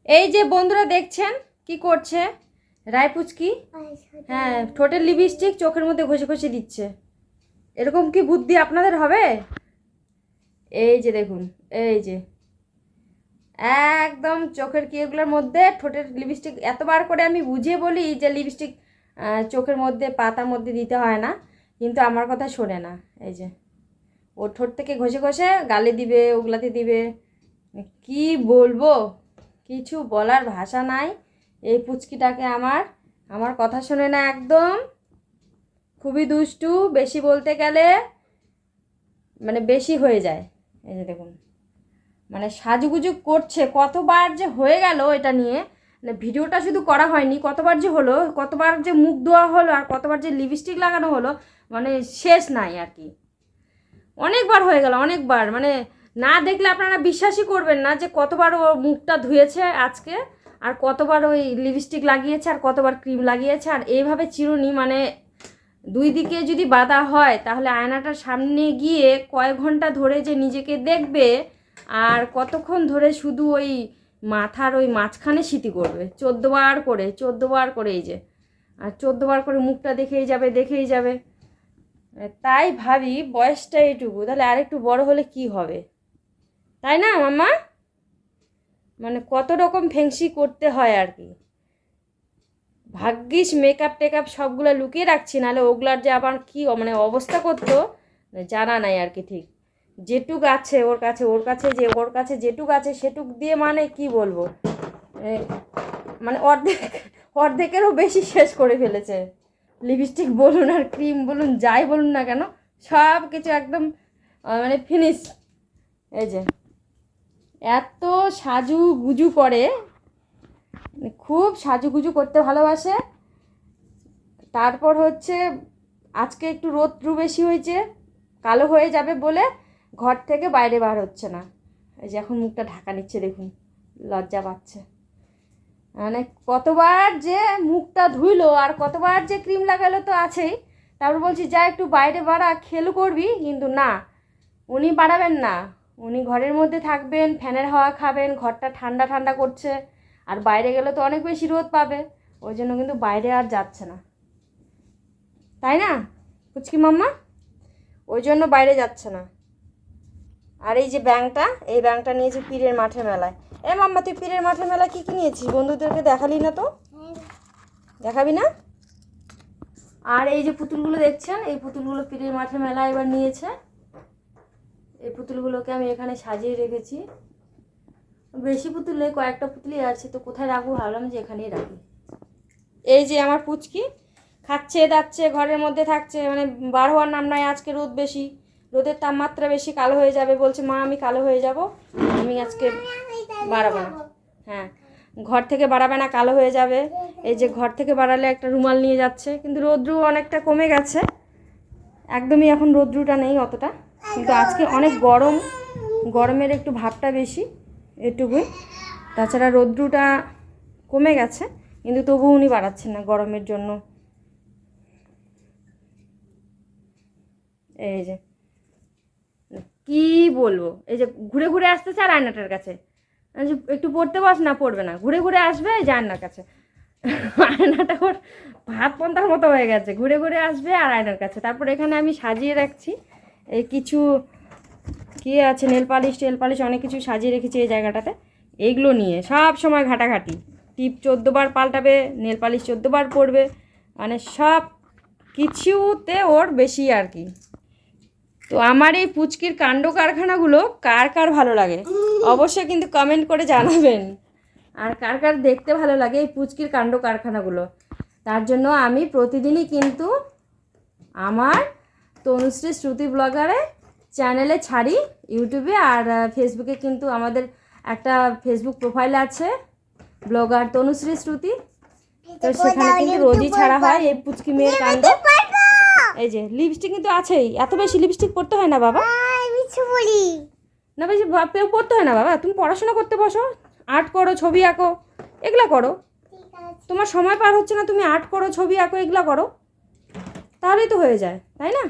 এই যে বন্ধুরা দেখছেন কি করছে রায়পুচকি। হ্যাঁ, ঠোঁটের লিপস্টিক চোখের মধ্যে ঘষে ঘষে দিচ্ছে। এরকম কি বুদ্ধি আপনাদের হবে? এই যে দেখুন, এই যে একদম চোখের কিগুলোর মধ্যে ঠোঁটের লিপস্টিক এতবার করে আমি বুঝিয়ে বলি যে লিপস্টিক চোখের মধ্যে পাতার মধ্যে দিতে হয় না, কিন্তু আমার কথা শোনে না। এই যে ও ঠোঁট থেকে ঘষে ঘষে গালে দিবে, ওগুলাতে দিবে। কি বলবো, কিছু বলার ভাষা নাই এই পুচকিটাকে। আমার কথা শোনে না একদম, খুবই দুষ্টু। বেশি বলতে গেলে মানে বেশি হয়ে যায়। এই যে দেখুন, মানে সাজুগুজু করছে। কতবার যে হয়ে গেল এটা নিয়ে, মানে ভিডিওটা শুধু করা হয়নি, কতবার যে হলো, কতবার যে মুখ ধোয়া হলো, আর কতবার যে লিপস্টিক লাগানো হলো, মানে শেষ নাই আর কি। অনেকবার হয়ে গেল, অনেকবার। মানে না দেখলে আপনারা বিশ্বাসই করবেন না যে কতবার ও মুখটা ধুয়েছে আজকে, আর কতবার ওই লিপস্টিক লাগিয়েছে, আর কতবার ক্রিম লাগিয়েছে। আর এইভাবে চিরুনি, মানে দুই দিকে যদি বাঁধা হয় তাহলে আয়নাটার সামনে গিয়ে কয়েক ঘন্টা ধরে যে নিজেকে দেখবে, আর কতক্ষণ ধরে শুধু ওই মাথার ওই মাঝখানে সিটি করবে 14বার করে এই যে, আর 14বার করে মুখটা দেখেই যাবে। তাই ভাবি বয়সটা এইটুকু, তাহলে আরেকটু বড় হলে কি হবে, তাই না মাম্মা? মানে কত রকম ফেংসি করতে হয় আর কি। ভাগ্যিস মেকআপ টেকআপ সবগুলো লুকিয়ে রাখছি, নাহলে ওগুলার যে আবার কি মানে অবস্থা করতো জানা নাই আর কি। ঠিক যেটুক আছে ওর কাছে যেটুক আছে সেটুক দিয়ে, মানে কি বলবো, মানে অর্ধেকেরও বেশি শেষ করে ফেলেছে। লিপস্টিক বলুন আর ক্রিম বলুন, যাই বলুন না কেন, সব কিছু একদম মানে ফিনিশ। এই যে এত সাজুগুজু করে, খুব সাজুগুজু করতে ভালোবাসে। তারপর হচ্ছে আজকে একটু রোদ্রু বেশি হয়েছে, কালো হয়ে যাবে বলে ঘর থেকে বাইরে বার হচ্ছে না। এই যে এখন মুখটা ঢাকা নিচ্ছে, দেখুন লজ্জা পাচ্ছে। মানে কতবার যে মুখটা ধুইলো আর কতবার যে ক্রিম লাগালো তো আছেই। তারপর বলছি যা একটু বাইরে বাড়া, খেলু করবি, কিন্তু না, উনি বাড়াবেন না। উনি ঘরের মধ্যে থাকবেন, ফ্যানের হাওয়া খাবেন, ঘরটা ঠান্ডা ঠান্ডা করছে। আর বাইরে গেলে তো অনেক বেশি রোদ পাবে, ওই জন্য কিন্তু বাইরে আর যাচ্ছে না, তাই না পুচকি মাম্মা? ওই জন্য বাইরে যাচ্ছে না। আর এই যে ব্যাংকটা, এই ব্যাংকটা নিয়েছি পীরের মাঠে মেলায়। মাম্মা, তুই পীরের মাঠে মেলায় কী কী নিয়েছিস? বন্ধুদেরকে দেখালি না তো, দেখাবি না? আর এই যে পুতুলগুলো দেখছেন, এই পুতুলগুলো পীরের মাঠে মেলায় এবার নিয়েছে। এই পুতুলগুলোকে আমি এখানে সাজিয়ে রেখেছি। বেশি পুতুল নেই, কয়েকটা পুতুলই আছে, তো কোথায় রাখবো ভাবলাম যে এখানেই রাখি। এই যে আমার পুচকি খাচ্ছে দাচ্ছে, ঘরের মধ্যে থাকছে, মানে বার হওয়ার নাম নয়। আজকে রোদ বেশি, রোদের তাপমাত্রা বেশি, কালো হয়ে যাবে বলছে। মা আমি কালো হয়ে যাব, আমি আজকে বাড়াবো না। হ্যাঁ, ঘর থেকে বাড়াবে না, কালো হয়ে যাবে। এই যে ঘর থেকে বাড়ালে একটা রুমাল নিয়ে যাচ্ছে, কিন্তু রৌদ্রু অনেকটা কমে গেছে, একদমই এখন রৌদ্রুটা নেই অতটা। কিন্তু আজকে অনেক গরম, গরমের একটু ভাবটা বেশি, এটুকুই। তাছাড়া রৌদ্রুটা কমে গেছে, কিন্তু তবু উনি বাড়াচ্ছেন না গরমের জন্য। এই যে কি বলবো, এই যে ঘুরে ঘুরে আসতেছে আর আয়নাটার কাছে, একটু পড়তে বস, না পড়বে না, ঘুরে ঘুরে আসবে এই যে আয়নার কাছে। আয়নাটা ওর ভাত পন্থার মতো হয়ে গেছে, ঘুরে ঘুরে আসবে আর আয়নার কাছে। তারপর এখানে আমি সাজিয়ে রাখছি এই কিছু কি আছে, নেল পালিশ অনেক কিছু সাজিয়ে রেখেছি এই জায়গাটাতে। এইগুলো নিয়ে সব সময় ঘাটাঘাটি, টিপ 14বার পাল্টাবে, নেল পালিশ 14বার পরবে, মানে সব কিছুতে ওর বেশি আর কি। তো আমার এই পুচকির কাণ্ড কারখানাগুলো কার কার ভালো লাগে অবশ্যই কিন্তু কমেন্ট করে জানাবেন। আর কার কার দেখতে ভালো লাগে এই পুচকির কাণ্ড কারখানাগুলো, তার জন্য আমি প্রতিদিনই কিন্তু আমার তনুশ্রী শ্রুতি ব্লগারে চ্যানেলে ছাড়ি, ইউটিউবে আর ফেসবুকে। কিন্তু আমাদের একটা ফেসবুক প্রোফাইল আছে, ব্লগার তনুশ্রী শ্রুতি, তো সেখানে কিন্তু রোজই ছাড়া হয় এই পুচকি মেয়ের কাণ্ড। এই যে লিপস্টিক কিন্তু আছেই, এত বেশি লিপস্টিক পরতে হয় না বাবা, না বেশি পরতে হয় না বাবা। তুমি পড়াশোনা করতে বসো, আর্ট করো, ছবি আঁকো, এগুলো করো। তোমার সময় পার হচ্ছে না, তুমি আর্ট করো, ছবি আঁকো, এগুলো করো, তাহলেই তো হয়ে যায়, তাই না?